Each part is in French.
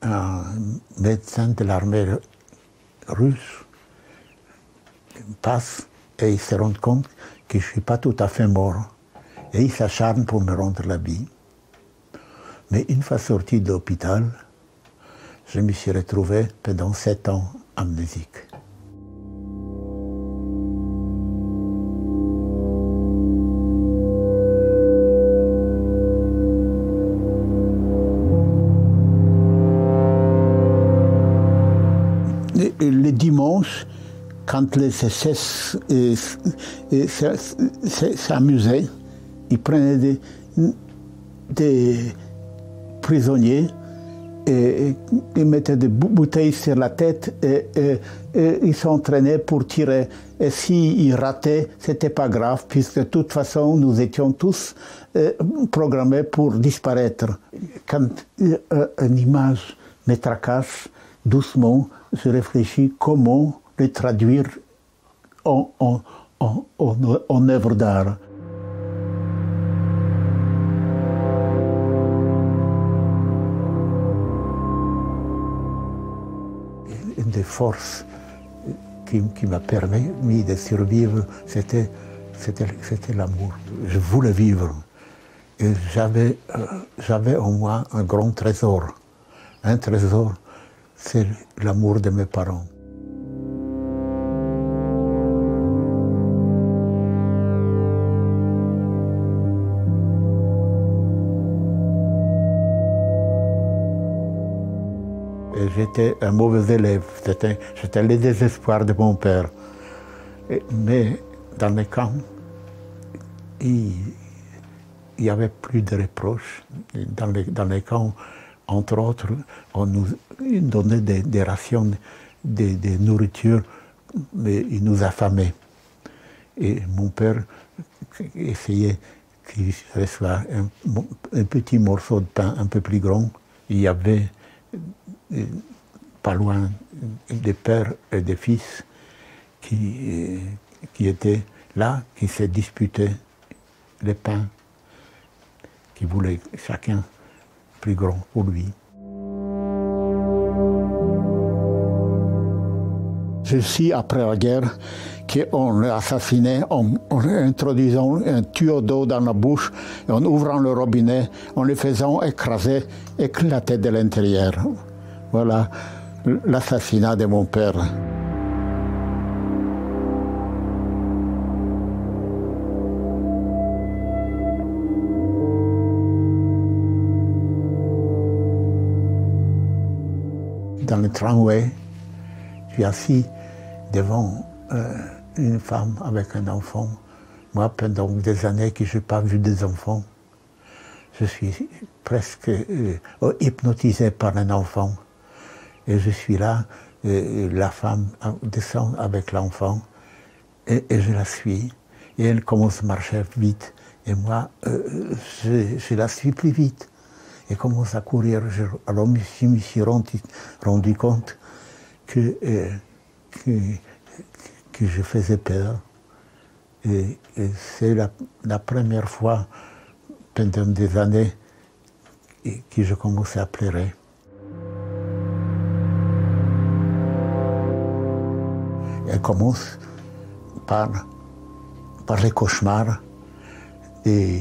un médecin de l'armée russe passe et il se rend compte que je ne suis pas tout à fait mort. Et il s'acharne pour me rendre la vie. Mais une fois sorti de l'hôpital, je me suis retrouvé pendant 7 ans amnésique. Le dimanche, quand les SS s'amusaient, ils prenaient des prisonniers et ils mettaient des bouteilles sur la tête et ils s'entraînaient pour tirer. Et s'ils rataient, c'était pas grave, puisque de toute façon, nous étions tous programmés pour disparaître. Quand une image me tracasse, doucement, je réfléchis comment le traduire en œuvre d'art. Une des forces qui m'a permis de survivre, c'était l'amour. Je voulais vivre. Et j'avais en moi un grand trésor. Un trésor, c'est l'amour de mes parents. J'étais un mauvais élève, j'étais le désespoir de mon père. Mais dans les camps, il n'y avait plus de reproches. Dans les camps, entre autres, on nous donnait des rations de nourriture, mais il nous affamait. Et mon père essayait qu'il reçoive un petit morceau de pain un peu plus grand. Il y avait pas loin des pères et des fils qui étaient là, qui se disputaient les pains, qui voulaient chacun plus grand pour lui. Ceci, après la guerre, qu'on l'a assassiné en introduisant un tuyau d'eau dans la bouche, et en ouvrant le robinet, en le faisant éclater de l'intérieur. Voilà l'assassinat de mon père. Dans le tramway, je suis assis devant une femme avec un enfant. Moi, pendant des années que je n'ai pas vu des enfants, je suis presque hypnotisé par un enfant. Et je suis là, la femme descend avec l'enfant, et je la suis. Et elle commence à marcher vite. Et moi, je la suis plus vite. Et commence à courir. Alors je me suis rendu compte que je faisais peur. Et c'est la première fois pendant des années que je commençais à pleurer. Elle commence par les cauchemars et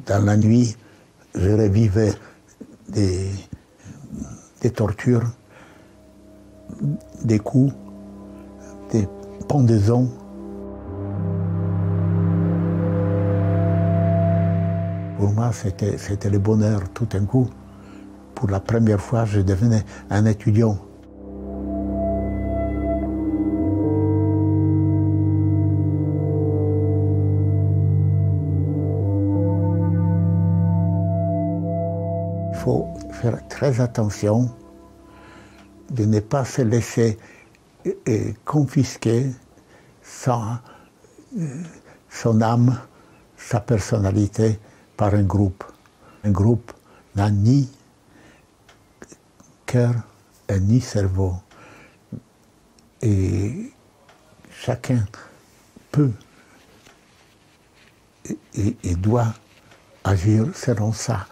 dans la nuit, je revivais des tortures, des coups, des pendaisons. Pour moi, c'était le bonheur tout d'un coup. Pour la première fois, je devenais un étudiant. Il faut faire très attention de ne pas se laisser confisquer son âme, sa personnalité par un groupe. Un groupe n'a ni cœur et ni cerveau. Et chacun peut et doit agir selon sa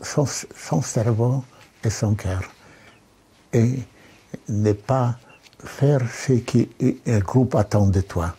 son cerveau et son cœur. Et ne pas faire ce qu'un groupe attend de toi.